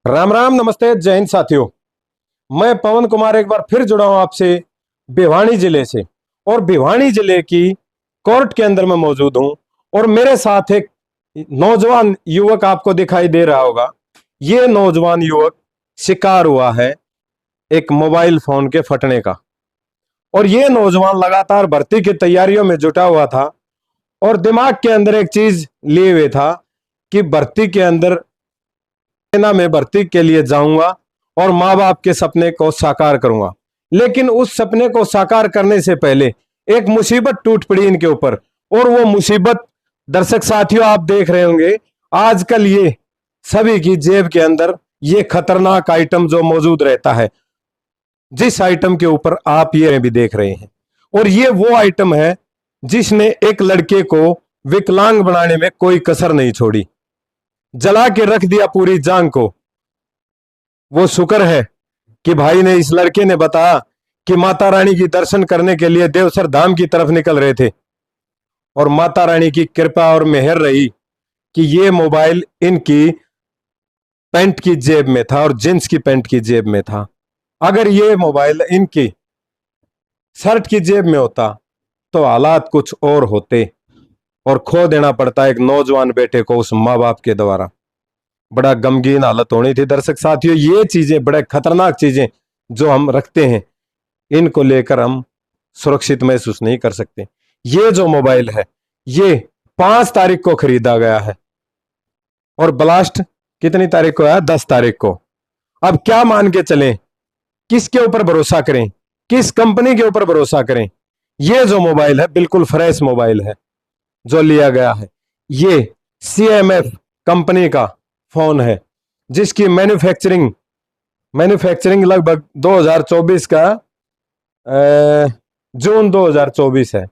राम राम, नमस्ते, जय हिंद साथियों। मैं पवन कुमार एक बार फिर जुड़ा हूं आपसे भिवानी जिले से। और भिवानी जिले की कोर्ट के अंदर मैं मौजूद हूं और मेरे साथ एक नौजवान युवक आपको दिखाई दे रहा होगा। ये नौजवान युवक शिकार हुआ है एक मोबाइल फोन के फटने का। और ये नौजवान लगातार भर्ती की तैयारियों में जुटा हुआ था और दिमाग के अंदर एक चीज लिए हुए था कि भर्ती के अंदर सेना में भर्ती के लिए जाऊंगा और माँ बाप के सपने को साकार करूंगा। लेकिन उस सपने को साकार करने से पहले एक मुसीबत टूट पड़ी इनके ऊपर। और वो मुसीबत, दर्शक साथियों, आप देख रहे होंगे आजकल ये सभी की जेब के अंदर ये खतरनाक आइटम जो मौजूद रहता है, जिस आइटम के ऊपर आप ये भी देख रहे हैं। और ये वो आइटम है जिसने एक लड़के को विकलांग बनाने में कोई कसर नहीं छोड़ी, जला के रख दिया पूरी जान को। वो शुक्र है कि भाई ने, इस लड़के ने बताया कि माता रानी की दर्शन करने के लिए देवसर धाम की तरफ निकल रहे थे और माता रानी की कृपा और मेहर रही कि ये मोबाइल इनकी पैंट की जेब में था और जींस की पैंट की जेब में था। अगर ये मोबाइल इनकी शर्ट की जेब में होता तो हालात कुछ और होते और खो देना पड़ता एक नौजवान बेटे को उस माँ बाप के द्वारा। बड़ा गमगीन हालत होनी थी। दर्शक साथियों, ये चीजें बड़े खतरनाक चीजें जो हम रखते हैं, इनको लेकर हम सुरक्षित महसूस नहीं कर सकते। ये जो मोबाइल है ये 5 तारीख को खरीदा गया है और ब्लास्ट कितनी तारीख को है? 10 तारीख को। अब क्या मान के चलें, किसके ऊपर भरोसा करें, किस कंपनी के ऊपर भरोसा करें? ये जो मोबाइल है बिल्कुल फ्रेश मोबाइल है जो लिया गया है। ये CMF कंपनी का फोन है जिसकी मैन्युफैक्चरिंग लगभग 2024 का जून 2024 है।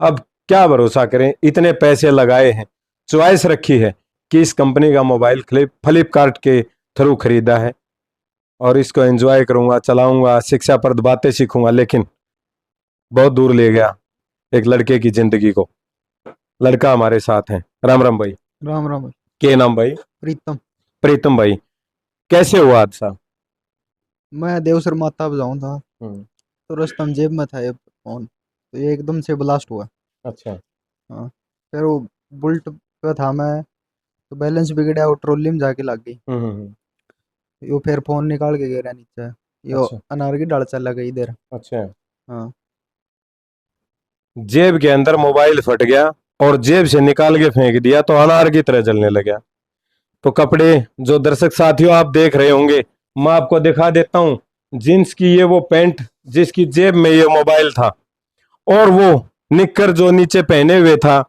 अब क्या भरोसा करें, इतने पैसे लगाए हैं, चॉइस रखी है कि इस कंपनी का मोबाइल फ्लिपकार्ट के थ्रू खरीदा है और इसको एंजॉय करूंगा, चलाऊंगा, शिक्षाप्रद बातें सीखूंगा। लेकिन बहुत दूर ले गया एक लड़के की जिंदगी को। लड़का हमारे साथ है। राम राम भाई। राम राम भाई। के नाम भाई? प्रीतम। प्रीतम भाई, कैसे हुआ हादसा? मैं देवसर माता बजाऊं था तो रास्ते में जेब में था ये फोन, तो ये एकदम से ब्लास्ट हुआ। अच्छा। हाँ, फिर वो बुलेट पे था मैं, तो बैलेंस बिगड़ा और ट्रॉली में जाके लग गई। हम्म। यो फिर फोन निकाल के गिरा नीचे। यो अच्छा। अनार की डाल चला गई इधर। अच्छा, हाँ। जेब के अंदर मोबाइल फट गया और जेब से निकाल के फेंक दिया तो अनार की तरह जलने लगा। तो कपड़े जो दर्शक साथियों आप देख रहे होंगे, मैं आपको दिखा देता हूं। जींस की ये वो पैंट जिसकी जेब में ये मोबाइल था और वो निक्कर जो नीचे पहने हुए था,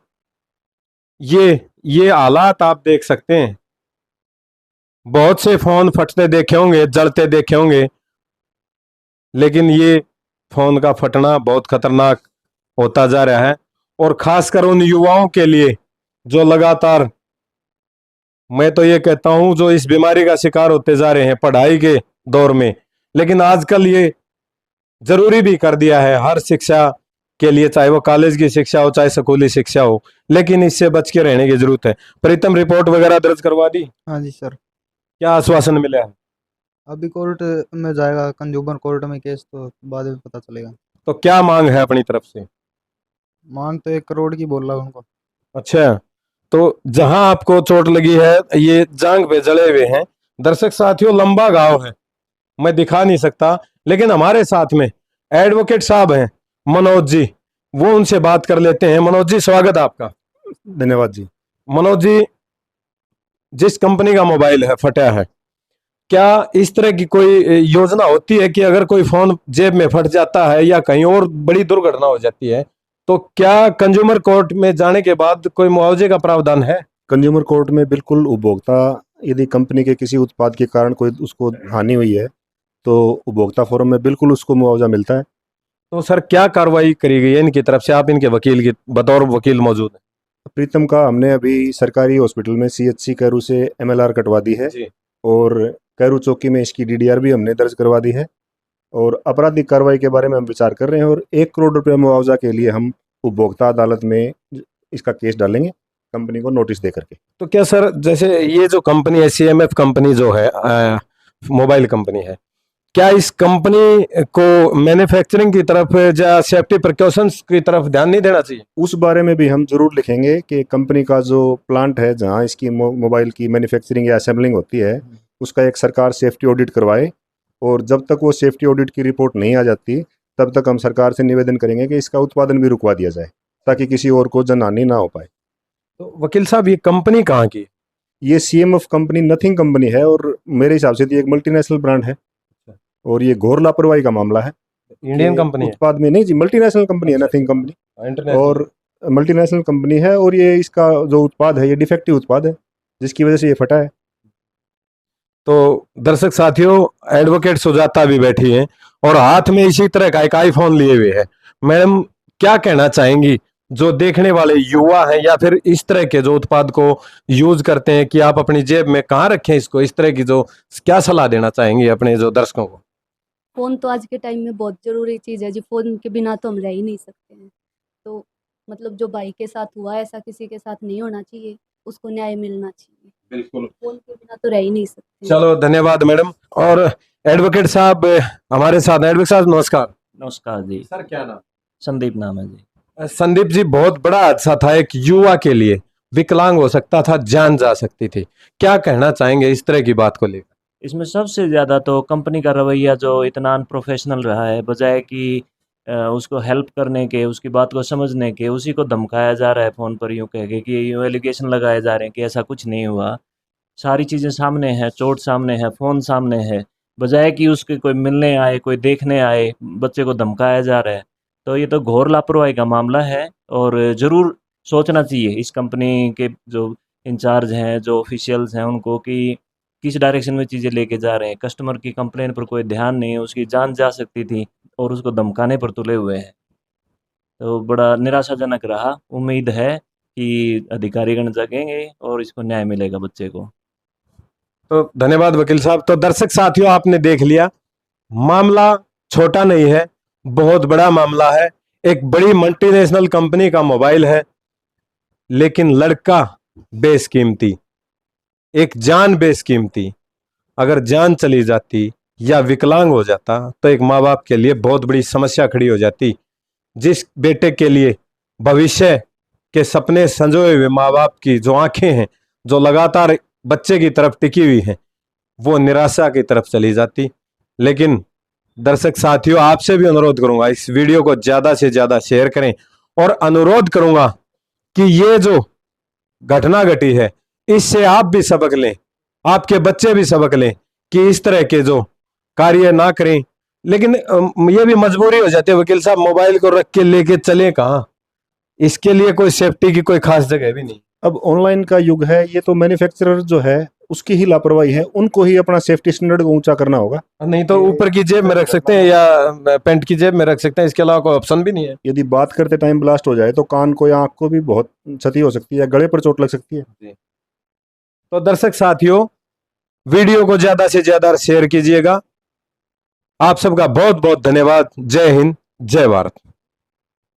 ये हालात आप देख सकते हैं। बहुत से फोन फटते देखे होंगे, जलते देखे होंगे, लेकिन ये फोन का फटना बहुत खतरनाक होता जा रहा है। और खासकर उन युवाओं के लिए जो लगातार, मैं तो ये कहता हूं, जो इस बीमारी का शिकार होते जा रहे हैं पढ़ाई के दौर में। लेकिन आजकल ये जरूरी भी कर दिया है हर शिक्षा के लिए, चाहे वो कॉलेज की शिक्षा हो चाहे स्कूली शिक्षा हो, लेकिन इससे बच के रहने की जरूरत है। प्रीतम, रिपोर्ट वगैरह दर्ज करवा दी? हाँ जी सर। क्या आश्वासन मिला है? अभी कोर्ट में जाएगा, कंज्यूमर कोर्ट में केस, तो बाद में पता चलेगा। तो क्या मांग है अपनी तरफ से? मांग तो 1 करोड़ की बोल रहा हूँ उनको। अच्छा, तो जहां आपको चोट लगी है ये जांग पे जले हुए हैं। दर्शक साथियों, लंबा घाव है, मैं दिखा नहीं सकता, लेकिन हमारे साथ में एडवोकेट साहब हैं मनोज जी, वो उनसे बात कर लेते हैं। मनोज जी, स्वागत है आपका। धन्यवाद जी। मनोज जी, जिस कंपनी का मोबाइल है फटा है, क्या इस तरह की कोई योजना होती है कि अगर कोई फोन जेब में फट जाता है या कहीं और बड़ी दुर्घटना हो जाती है तो क्या कंज्यूमर कोर्ट में जाने के बाद कोई मुआवजे का प्रावधान है? कंज्यूमर कोर्ट में बिल्कुल उपभोक्ता, यदि कंपनी के किसी उत्पाद के कारण कोई उसको हानि हुई है तो उपभोक्ता फोरम में बिल्कुल उसको मुआवजा मिलता है। तो सर, क्या कार्रवाई करी गई है इनकी तरफ से? आप इनके वकील की बतौर वकील मौजूद हैं। प्रीतम का हमने अभी सरकारी हॉस्पिटल में CHC कैरू से MLR कटवा दी है जी। और कैरू चौकी में इसकी DDR भी हमने दर्ज करवा दी है और आपराधिक कार्रवाई के बारे में हम विचार कर रहे हैं और 1 करोड़ रुपया मुआवजा के लिए हम उपभोक्ता अदालत में इसका केस डालेंगे। कंपनी को नोटिस दे करके। तो क्या सर, जैसे ये जो कंपनी है CMF कंपनी जो है, मोबाइल कंपनी है, क्या इस कंपनी को मैन्युफैक्चरिंग की तरफ या सेफ्टी प्रिकॉशंस की तरफ ध्यान नहीं देना चाहिए? उस बारे में भी हम जरूर लिखेंगे कि कंपनी का जो प्लांट है जहां इसकी मोबाइल की मैन्युफैक्चरिंग या असेंबलिंग होती है, उसका एक सरकार सेफ्टी ऑडिट करवाए, और जब तक वो सेफ्टी ऑडिट की रिपोर्ट नहीं आ जाती तब तक हम सरकार से निवेदन करेंगे कि इसका उत्पादन भी रुकवा दिया जाए, ताकि किसी और को जनहानि ना हो पाए। तो वकील साहब, ये कंपनी कहाँ की? ये CMF कंपनी नथिंग कंपनी है, और मेरे हिसाब से तो ये एक मल्टीनेशनल ब्रांड है, और ये घोर लापरवाही का मामला है। इंडियन कंपनी है? उत्पाद में नहीं जी, मल्टीनेशनल कंपनी है, नथिंग कंपनी, इंटरनेशनल? और मल्टीनेशनल कंपनी है, और ये इसका जो उत्पाद है ये डिफेक्टिव उत्पाद है, जिसकी वजह से ये फटा है। तो दर्शक साथियों, एडवोकेट सुजाता भी बैठी हैं और हाथ में इसी तरह का एक आईफोन लिए हुए है। मैडम, क्या कहना चाहेंगी जो देखने वाले युवा हैं या फिर इस तरह के जो उत्पाद को यूज करते हैं कि आप अपनी जेब में कहाँ रखें इसको, इस तरह की जो क्या सलाह देना चाहेंगी अपने जो दर्शकों को? फ़ोन तो आज के टाइम में बहुत ज़रूरी चीज़ है जी, फ़ोन के बिना तो हम रह ही नहीं सकते हैं। तो मतलब जो भाई के साथ हुआ ऐसा किसी के साथ नहीं होना चाहिए, उसको न्याय मिलना चाहिए। बिल्कुल। फ़ोन के बिना तो रह ही नहीं सकते। चलो, धन्यवाद मैडम। और एडवोकेट साहब हमारे साथ हैं। एडवोकेट साहब नमस्कार। नमस्कार जी। सर, क्या नाम? संदीप नाम है जी। संदीप जी, बहुत बड़ा हादसा था एक युवा के लिए, विकलांग हो सकता था, जान जा सकती थी, क्या कहना चाहेंगे इस तरह की बात को लेकर? इसमें सबसे ज़्यादा तो कंपनी का रवैया जो इतना अनप्रोफेशनल रहा है, बजाय कि उसको हेल्प करने के, उसकी बात को समझने के, उसी को धमकाया जा रहा है फ़ोन पर यूँ कह के कि यूँ एलिगेशन लगाए जा रहे हैं कि ऐसा कुछ नहीं हुआ। सारी चीज़ें सामने हैं, चोट सामने है, फ़ोन सामने है, बजाय कि उसके कोई मिलने आए, कोई देखने आए, बच्चे को धमकाया जा रहा है। तो ये तो घोर लापरवाही का मामला है, और ज़रूर सोचना चाहिए इस कंपनी के जो इंचार्ज हैं, जो ऑफिशियल्स हैं, उनको कि किस डायरेक्शन में चीज़ें लेके जा रहे हैं। कस्टमर की कंप्लेन पर कोई ध्यान नहीं है, उसकी जान जा सकती थी और उसको धमकाने पर तुले हुए हैं। तो बड़ा निराशाजनक रहा। उम्मीद है कि अधिकारीगण जगेंगे और इसको न्याय मिलेगा बच्चे को। तो धन्यवाद वकील साहब। तो दर्शक साथियों, आपने देख लिया, मामला छोटा नहीं है, बहुत बड़ा मामला है। एक बड़ी मल्टीनेशनल कंपनी का मोबाइल है, लेकिन लड़का बेशकीमती, एक जान बेशकीमती। अगर जान चली जाती या विकलांग हो जाता तो एक माँ बाप के लिए बहुत बड़ी समस्या खड़ी हो जाती। जिस बेटे के लिए भविष्य के सपने संजोए हुए माँ बाप की जो आंखें हैं, जो लगातार बच्चे की तरफ टिकी हुई हैं, वो निराशा की तरफ चली जाती। लेकिन दर्शक साथियों, आपसे भी अनुरोध करूंगा, इस वीडियो को ज्यादा से ज्यादा शेयर करें, और अनुरोध करूंगा कि ये जो घटना घटी है, इससे आप भी सबक लें, आपके बच्चे भी सबक लें कि इस तरह के जो कार्य ना करें। लेकिन ये भी मजबूरी हो जाती है वकील साहब, मोबाइल को रख के लेके चले कहाँ, इसके लिए कोई सेफ्टी की कोई खास जगह भी नहीं। अब ऑनलाइन का युग है, ये तो मैन्युफैक्चरर जो है उसकी ही लापरवाही है, उनको ही अपना सेफ्टी स्टैंडर्ड को ऊंचा करना होगा। नहीं तो ऊपर की जेब में रख सकते हैं या पेंट की जेब में रख सकते हैं, इसके अलावा कोई ऑप्शन भी नहीं है। यदि बात करते टाइम ब्लास्ट हो जाए तो कान को या आंख को भी बहुत क्षति हो सकती है, गले पर चोट लग सकती है। तो दर्शक साथियों, वीडियो को ज्यादा से ज्यादा शेयर कीजिएगा। आप सबका बहुत बहुत धन्यवाद। जय हिंद, जय भारत।